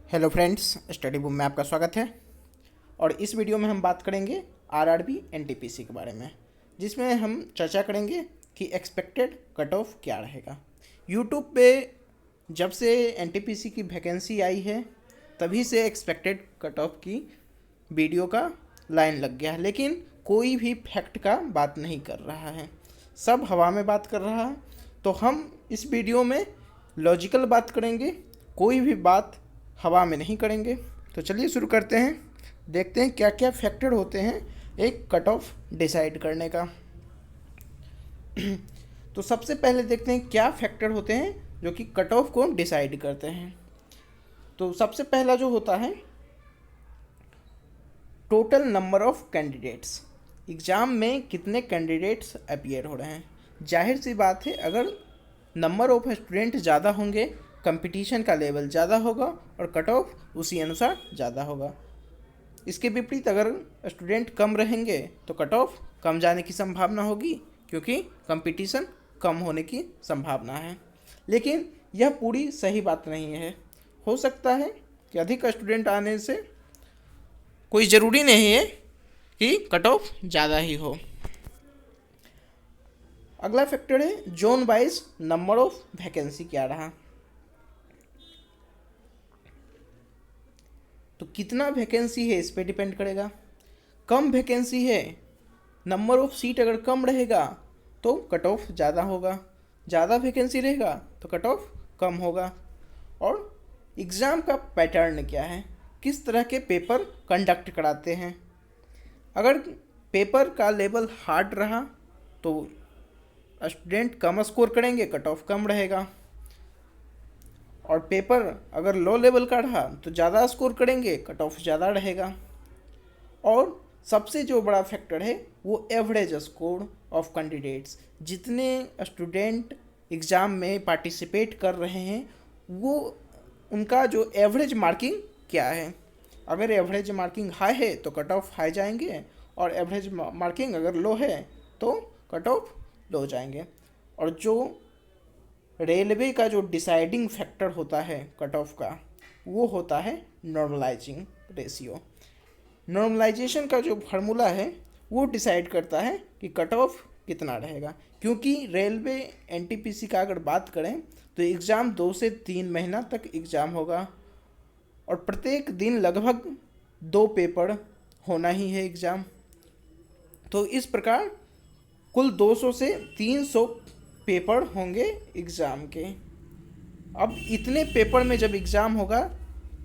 Hello friends, study book में आपका स्वागत है। और इस वीडियो में हम बात करेंगे आरआरबी एनटीपीसी के बारे में, जिसमें हम चर्चा करेंगे कि एक्सपेक्टेड कट ऑफ क्या रहेगा। यूट्यूब पे जब से एनटीपीसी की वैकेंसी आई है तभी से एक्सपेक्टेड कट ऑफ की वीडियो का लाइन लग गया है, लेकिन कोई भी फैक्ट का बात नहीं कर रहा है, सब हवा में बात कर रहा है। तो हम इस वीडियो में लॉजिकल बात करेंगे, कोई भी बात हवा में नहीं करेंगे। तो चलिए शुरू करते हैं, देखते हैं क्या क्या फैक्टर होते हैं एक कट ऑफ डिसाइड करने का। तो सबसे पहले देखते हैं क्या फैक्टर होते हैं जो कि कट ऑफ को डिसाइड करते हैं। तो सबसे पहला जो होता है total number of candidates, exam में कितने कैंडिडेट्स अपीयर हो रहे हैं। जाहिर सी बात है, अगर नंबर ऑफ स्टूडेंट ज़्यादा होंगे, कंपटीशन का लेवल ज़्यादा होगा और कट ऑफ उसी अनुसार ज़्यादा होगा। इसके विपरीत अगर स्टूडेंट कम रहेंगे तो कट ऑफ कम जाने की संभावना होगी, क्योंकि कंपटीशन कम होने की संभावना है। लेकिन यह पूरी सही बात नहीं है। हो सकता है कि अधिक स्टूडेंट आने से कोई ज़रूरी नहीं है कि कट ऑफ ज़्यादा ही हो। अगला फैक्टर है zone wise number of vacancy क्या रहा। तो कितना वैकेंसी है इस पे डिपेंड करेगा। कम वैकेंसी है, नंबर ऑफ सीट अगर कम रहेगा तो कट ऑफ ज़्यादा होगा, ज़्यादा वैकेंसी रहेगा तो कट ऑफ कम होगा। और एग्ज़ाम का पैटर्न क्या है, किस तरह के पेपर कंडक्ट कराते हैं। अगर पेपर का लेवल हार्ड रहा तो स्टूडेंट कम स्कोर करेंगे, कट ऑफ कम रहेगा। और पेपर अगर लो लेवल का रहा तो ज़्यादा स्कोर करेंगे, कट ऑफ ज़्यादा रहेगा। और सबसे जो बड़ा फैक्टर है वो एवरेज स्कोर ऑफ कैंडिडेट्स, जितने स्टूडेंट एग्ज़ाम में पार्टिसिपेट कर रहे हैं वो उनका जो एवरेज मार्किंग क्या है। अगर एवरेज मार्किंग हाई है तो कट ऑफ हाई जाएंगे, और एवरेज मार्किंग अगर लो है तो कट ऑफ लो जाएंगे। और जो रेलवे का जो डिसाइडिंग फैक्टर होता है कट ऑफ का, वो होता है नॉर्मलाइजिंग रेशियो। नॉर्मलाइजेशन का जो फार्मूला है वो डिसाइड करता है कि कट ऑफ कितना रहेगा। क्योंकि रेलवे एनटीपीसी का अगर बात करें तो एग्ज़ाम 2 से 3 महीना तक एग्ज़ाम होगा, और प्रत्येक दिन लगभग 2 पेपर होना ही है एग्ज़ाम। तो इस प्रकार कुल 200 से 300 पेपर होंगे एग्ज़ाम के। अब इतने पेपर में जब एग्ज़ाम होगा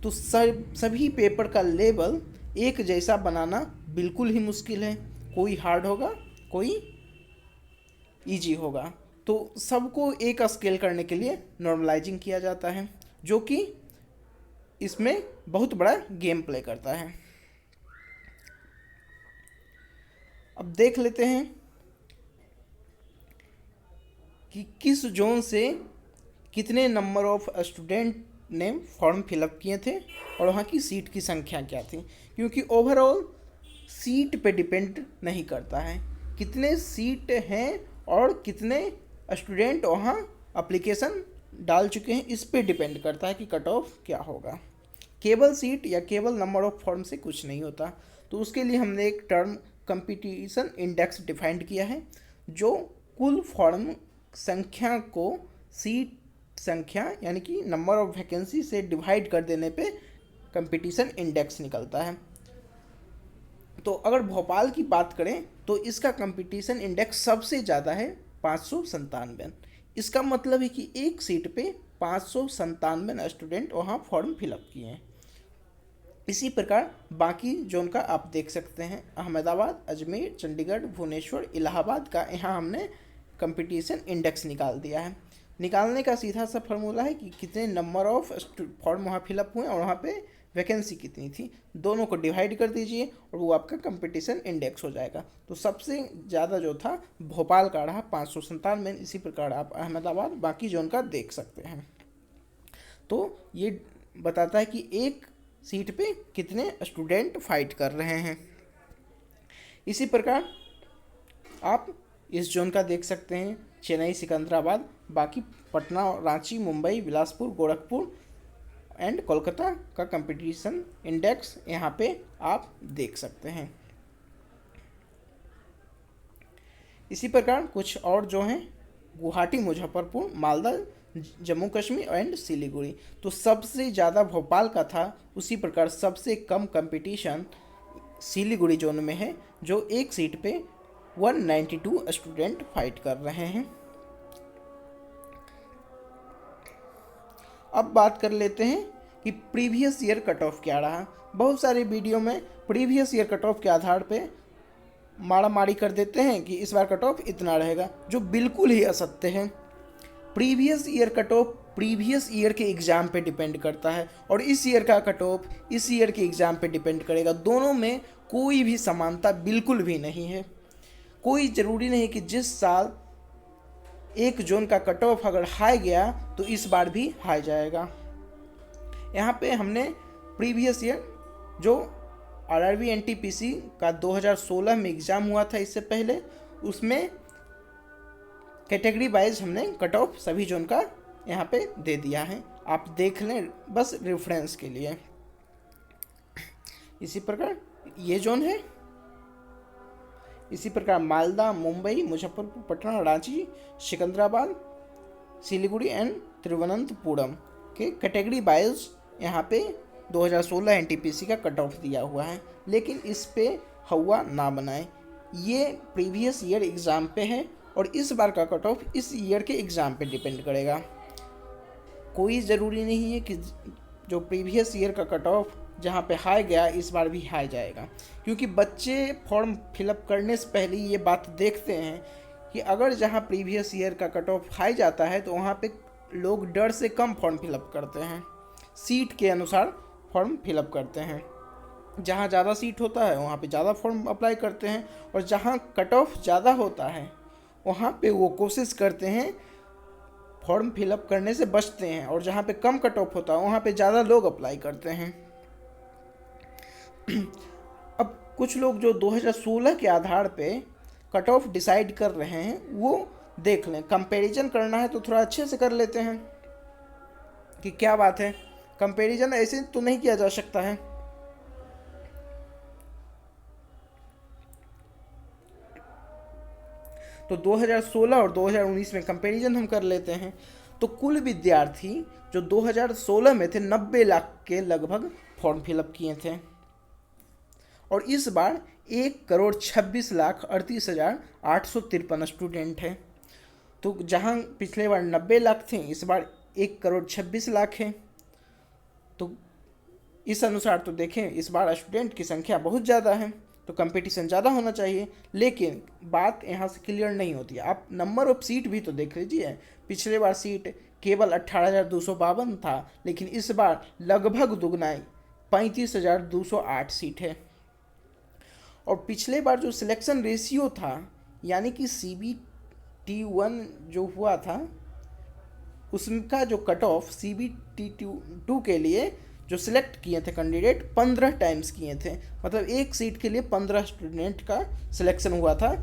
तो सभी पेपर का लेवल एक जैसा बनाना बिल्कुल ही मुश्किल है। कोई हार्ड होगा, कोई इजी होगा। तो सबको एक स्केल करने के लिए नॉर्मलाइजिंग किया जाता है, जो कि इसमें बहुत बड़ा गेम प्ले करता है। अब देख लेते हैं कि किस जोन से कितने नंबर ऑफ स्टूडेंट ने फॉर्म फिलअप किए थे और वहाँ की सीट की संख्या क्या थी। क्योंकि ओवरऑल सीट पे डिपेंड नहीं करता है, कितने सीट हैं और कितने स्टूडेंट वहाँ एप्लीकेशन डाल चुके हैं, इस पे डिपेंड करता है कि कट ऑफ क्या होगा। केवल सीट या केवल नंबर ऑफ फॉर्म से कुछ नहीं होता। तो उसके लिए हमने एक टर्म कंपटीशन इंडेक्स डिफाइंड किया है, जो कुल फॉर्म संख्या को सीट संख्या यानी कि नंबर ऑफ वैकेंसी से डिवाइड कर देने पे कंपटीशन इंडेक्स निकलता है। तो अगर भोपाल की बात करें तो इसका कंपटीशन इंडेक्स सबसे ज़्यादा है 597। इसका मतलब है कि एक सीट पे 597 स्टूडेंट वहाँ फॉर्म फिलअप किए हैं। इसी प्रकार बाकी जोन का आप देख सकते हैं, अहमदाबाद, अजमेर, चंडीगढ़, भुवनेश्वर, इलाहाबाद का यहाँ हमने कंपटीशन इंडेक्स निकाल दिया है। निकालने का सीधा सा फार्मूला है कि कितने नंबर ऑफ फॉर्म वहाँ फिलअप हुए और वहाँ पे वैकेंसी कितनी थी, दोनों को डिवाइड कर दीजिए और वो आपका कंपटीशन इंडेक्स हो जाएगा। तो सबसे ज़्यादा जो था भोपाल का रहा 597। इसी प्रकार आप अहमदाबाद बाकी जोन का देख सकते हैं। तो ये बताता है कि एक सीट पे कितने स्टूडेंट फाइट कर रहे हैं। इसी प्रकार आप इस जोन का देख सकते हैं, चेन्नई, सिकंदराबाद, बाकी पटना, रांची, मुंबई, बिलासपुर, गोरखपुर, एंड कोलकाता का कंपटीशन इंडेक्स यहाँ पे आप देख सकते हैं। इसी प्रकार कुछ और जो हैं गुवाहाटी, मुजफ्फरपुर, मालदा, जम्मू कश्मीर एंड सिलीगुड़ी। तो सबसे ज़्यादा भोपाल का था, उसी प्रकार सबसे कम कंपटीशन सिलीगुड़ी जोन में है, जो एक सीट पे 192 स्टूडेंट फाइट कर रहे हैं। अब बात कर लेते हैं कि प्रीवियस ईयर कट ऑफ क्या रहा। बहुत सारे वीडियो में प्रीवियस ईयर कट ऑफ के आधार पे मारामारी कर देते हैं कि इस बार कट ऑफ इतना रहेगा, जो बिल्कुल ही असत्य है। Previous year cut off previous year के एग्ज़ाम पे डिपेंड करता है, और इस ईयर का कट ऑफ इस ईयर के एग्ज़ाम पे डिपेंड करेगा। दोनों में कोई भी समानता बिल्कुल भी नहीं है। कोई ज़रूरी नहीं कि जिस साल एक जोन का कट ऑफ अगर हाई गया तो इस बार भी हाई जाएगा। यहाँ पे हमने प्रीवियस ईयर जो आरआरबी एनटीपीसी का 2016 में एग्ज़ाम हुआ था, इससे पहले उसमें कैटेगरी वाइज हमने कट ऑफ सभी जोन का यहाँ पे दे दिया है, आप देख लें बस रेफरेंस के लिए। इसी प्रकार ये जोन है। इसी प्रकार मालदा, मुंबई, मुजफ्फरपुर, पटना, रांची, सिकंदराबाद, सिलीगुड़ी एंड तिरुवनंतपुरम के कैटेगरी वाइज यहाँ पे 2016 एनटीपीसी का कट ऑफ दिया हुआ है। लेकिन इस पे हवा ना बनाएं, ये प्रीवियस ईयर एग्ज़ाम पे है और इस बार का कट ऑफ इस ईयर के एग्ज़ाम पे डिपेंड करेगा। कोई ज़रूरी नहीं है कि जो प्रीवियस ईयर का कट ऑफ जहाँ पे हाई गया इस बार भी हाई जाएगा, क्योंकि बच्चे फॉर्म फिलअप करने से पहले ये बात देखते हैं कि अगर जहाँ प्रीवियस ईयर का कट ऑफ हाई जाता है तो वहाँ पे लोग डर से कम फॉर्म फिलअप करते हैं, सीट के अनुसार फॉर्म फिलअप करते हैं। जहाँ ज़्यादा सीट होता है वहाँ पे ज़्यादा फॉर्म अप्लाई करते हैं, और जहाँ कट ऑफ ज़्यादा होता है वहाँ पे वो कोशिश करते हैं फॉर्म फिलअप करने से बचते हैं, और जहाँ पे कम कट ऑफ होता है वहाँ पे ज़्यादा लोग अप्लाई करते हैं। अब कुछ लोग जो 2016 के आधार पे कट ऑफ डिसाइड कर रहे हैं वो देख लें। कंपैरिजन करना है तो थोड़ा अच्छे से कर लेते हैं कि क्या बात है। कंपैरिजन ऐसे तो नहीं किया जा सकता है। तो 2016 और 2019 में कंपैरिजन हम कर लेते हैं। तो कुल विद्यार्थी जो 2016 में थे 90 लाख के लगभग फॉर्म फिलअप किए थे, और इस बार 1,26,38,853 स्टूडेंट हैं। तो जहां पिछले बार 90 लाख थे, इस बार 1,26,00,000 है। तो इस अनुसार तो देखें इस बार स्टूडेंट की संख्या बहुत ज़्यादा है, तो कंपटीशन ज़्यादा होना चाहिए। लेकिन बात यहाँ से क्लियर नहीं होती है। आप नंबर ऑफ सीट भी तो देख लीजिए। पिछले बार सीट केवल 18,252 था, लेकिन इस बार लगभग दुगना 35,208 सीट है। और पिछले बार जो सिलेक्शन रेशियो था, यानी कि CBT1 जो हुआ था उसका जो कट ऑफ CBT2 के लिए जो सिलेक्ट किए थे कैंडिडेट 15 टाइम्स किए थे, मतलब एक सीट के लिए 15 स्टूडेंट का सिलेक्शन हुआ था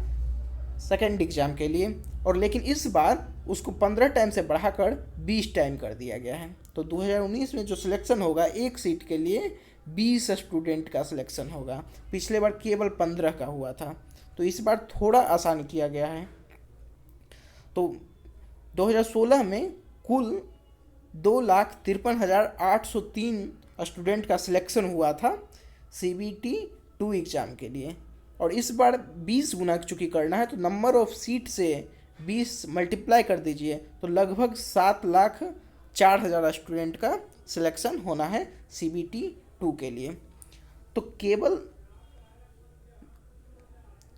सेकेंड एग्ज़ाम के लिए। और लेकिन इस बार उसको 15 टाइम से बढ़ाकर 20 टाइम कर दिया गया है। तो 2019 में जो सिलेक्शन होगा एक सीट के लिए 20 स्टूडेंट का सिलेक्शन होगा। पिछले बार केवल 15 का हुआ था, तो इस बार थोड़ा आसान किया गया है। तो 2016 में कुल 2,53,803 स्टूडेंट का सिलेक्शन हुआ था CBT2 एग्ज़ाम के लिए, और इस बार 20 गुना चूँकि करना है तो नंबर ऑफ सीट से 20 मल्टीप्लाई कर दीजिए तो लगभग 7,04,000 स्टूडेंट का सिलेक्शन होना है CBT2 के लिए। तो केवल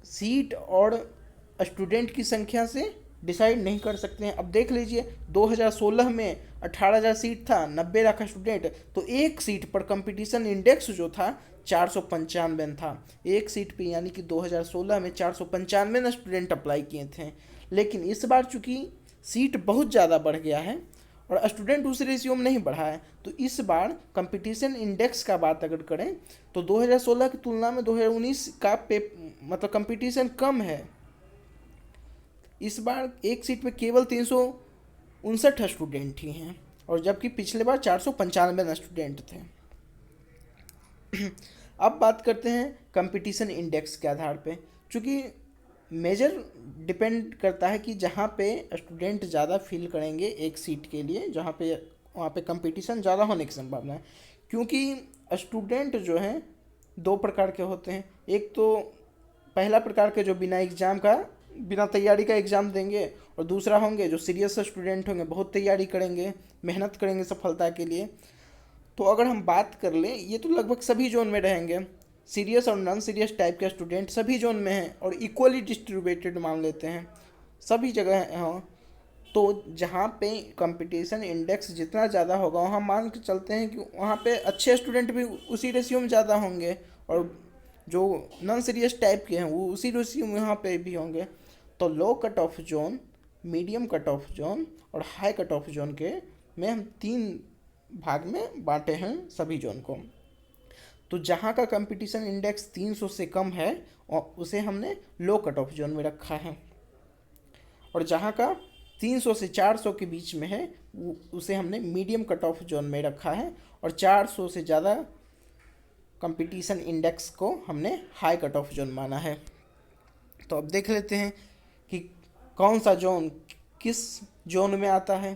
सीट और स्टूडेंट की संख्या से डिसाइड नहीं कर सकते हैं। अब देख लीजिए 2016 में 18,000 सीट था, 90 लाख स्टूडेंट, तो एक सीट पर कंपटीशन इंडेक्स जो था 495 था एक सीट पे, यानी कि 2016 में 495 स्टूडेंट अप्लाई किए थे। लेकिन इस बार चूँकि सीट बहुत ज़्यादा बढ़ गया है और स्टूडेंट उस रेशियो में नहीं बढ़ा है, तो इस बार कंपटीशन इंडेक्स का बात अगर करें तो 2016 की तुलना में 2019 का मतलब कंपटीशन कम है। इस बार एक सीट पे केवल 359 स्टूडेंट ही हैं, और जबकि पिछले बार 495 स्टूडेंट थे। अब बात करते हैं कंपटीशन इंडेक्स के आधार पे, चूँकि मेजर डिपेंड करता है कि जहाँ पे स्टूडेंट ज़्यादा फील करेंगे एक सीट के लिए, जहाँ पे वहाँ पे कंपटीशन ज़्यादा होने की संभावना है। क्योंकि स्टूडेंट जो हैं दो प्रकार के होते हैं। एक तो पहला प्रकार के जो बिना तैयारी का एग्ज़ाम देंगे, और दूसरा होंगे जो सीरियस स्टूडेंट होंगे, बहुत तैयारी करेंगे, मेहनत करेंगे सफलता के लिए। तो अगर हम बात कर लें, ये तो लगभग सभी जोन में रहेंगे। सीरियस और नॉन सीरियस टाइप के स्टूडेंट सभी जोन में हैं और इक्वली डिस्ट्रीब्यूटेड मान लेते हैं, सभी जगह हैं। तो जहाँ पे कंपटीशन इंडेक्स जितना ज़्यादा होगा, वहाँ मान के चलते हैं कि वहाँ पे अच्छे स्टूडेंट भी उसी रेशियो में ज़्यादा होंगे, और जो नॉन सीरियस टाइप के हैं वो उसी रेशियो में यहाँ पे भी होंगे। तो low cut off zone, medium cut off zone और हाई कट ऑफ जोन के में हम 3 भाग में बांटे हैं सभी जोन को। तो जहाँ का कंपटीशन इंडेक्स 300 से कम है और उसे हमने लो कट ऑफ जोन में रखा है, और जहाँ का 300 से 400 के बीच में है उसे हमने मीडियम कट ऑफ जोन में रखा है, और 400 से ज़्यादा कंपटीशन इंडेक्स को हमने हाई कट ऑफ जोन माना है। तो अब देख लेते हैं कि कौन सा जोन किस जोन में आता है।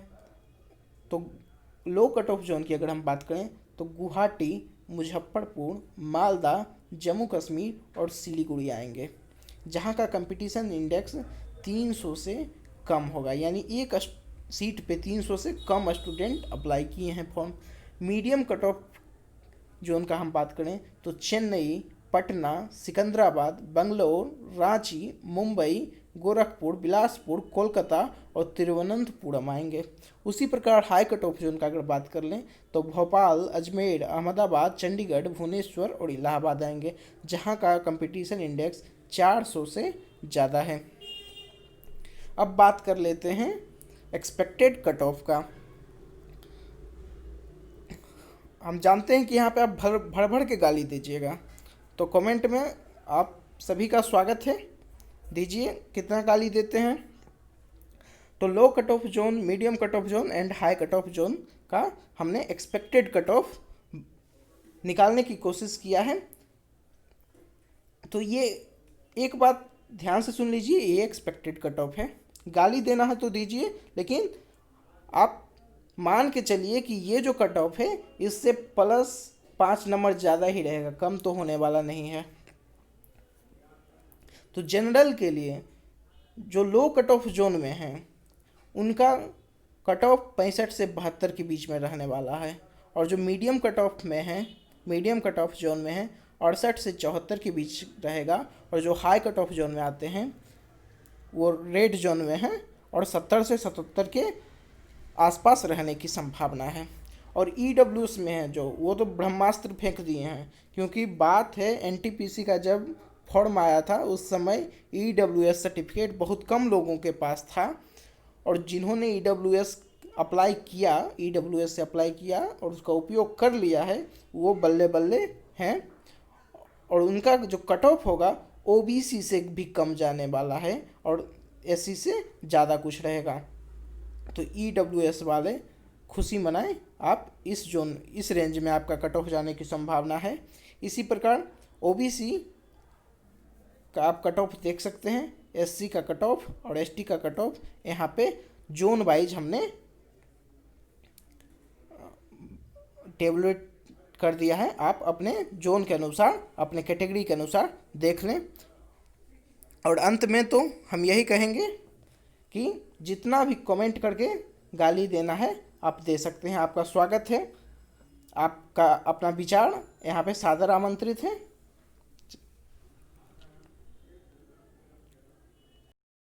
तो लो कट ऑफ जोन की अगर हम बात करें तो गुवाहाटी, मुजफ्फरपुर, मालदा, जम्मू कश्मीर और सिलीगुड़ी आएंगे, जहां का कंपटीशन इंडेक्स 300 से कम होगा, यानी एक सीट पे 300 से कम स्टूडेंट अप्लाई किए हैं form. Medium cut off zone का हम बात करें तो चेन्नई, पटना, सिकंदराबाद, बंगलोर, रांची, मुंबई, गोरखपुर, बिलासपुर, कोलकाता और तिरुवनंतपुरम आएंगे। उसी प्रकार हाई कट ऑफ जोन का अगर बात कर लें तो भोपाल, अजमेर, अहमदाबाद, चंडीगढ़, भुवनेश्वर और इलाहाबाद आएंगे, जहां का कंपटीशन इंडेक्स 400 से ज़्यादा है। अब बात कर लेते हैं एक्सपेक्टेड कट ऑफ का। हम जानते हैं कि यहाँ पे आप भर भर के गाली दीजिएगा, तो कमेंट में आप सभी का स्वागत है, दीजिए कितना गाली देते हैं। तो low cut off zone, medium cut off zone and high cut off zone का हमने एक्सपेक्टेड कट ऑफ निकालने की कोशिश किया है। तो ये एक बात ध्यान से सुन लीजिए, ये एक्सपेक्टेड कट ऑफ है। गाली देना है तो दीजिए, लेकिन आप मान के चलिए कि ये जो कट ऑफ है इससे +5 नंबर ज़्यादा ही रहेगा, कम तो होने वाला नहीं है। तो जनरल के लिए जो लो कट ऑफ जोन में हैं उनका कट ऑफ 65 से 72 के बीच में रहने वाला है, और जो मीडियम कट ऑफ में है, मीडियम कट ऑफ जोन में है 68 से 74 के बीच रहेगा, और जो हाई कट ऑफ जोन में आते हैं वो रेड जोन में है और 70 से 77 के आसपास रहने की संभावना है। और EWS में है जो, वो तो ब्रह्मास्त्र फेंक दिए हैं, क्योंकि बात है NTPC का जब फॉर्म आया था उस समय EWS सर्टिफिकेट बहुत कम लोगों के पास था, और जिन्होंने EWS से अप्लाई किया और उसका उपयोग कर लिया है वो बल्ले बल्ले हैं, और उनका जो कट ऑफ होगा OBC से भी कम जाने वाला है और SC से ज़्यादा कुछ रहेगा। तो EWS वाले खुशी मनाएं, आप इस रेंज में आपका कट ऑफ जाने की संभावना है। इसी प्रकार OBC का आप कट ऑफ देख सकते हैं, SC का कट ऑफ और ST का कट ऑफ यहाँ पे जोन वाइज हमने टेबलेट कर दिया है। आप अपने जोन के अनुसार, अपने कैटेगरी के अनुसार देख लें। और अंत में तो हम यही कहेंगे कि जितना भी कमेंट करके गाली देना है आप दे सकते हैं, आपका स्वागत है, आपका अपना विचार यहाँ पे सादर आमंत्रित है।